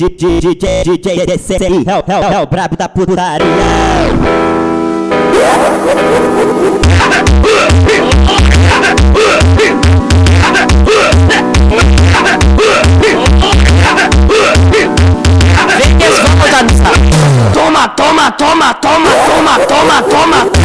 DJ DCI é o brabo da putaria. Vem que eles vão dançar. Toma, toma, toma, toma, toma, toma, toma.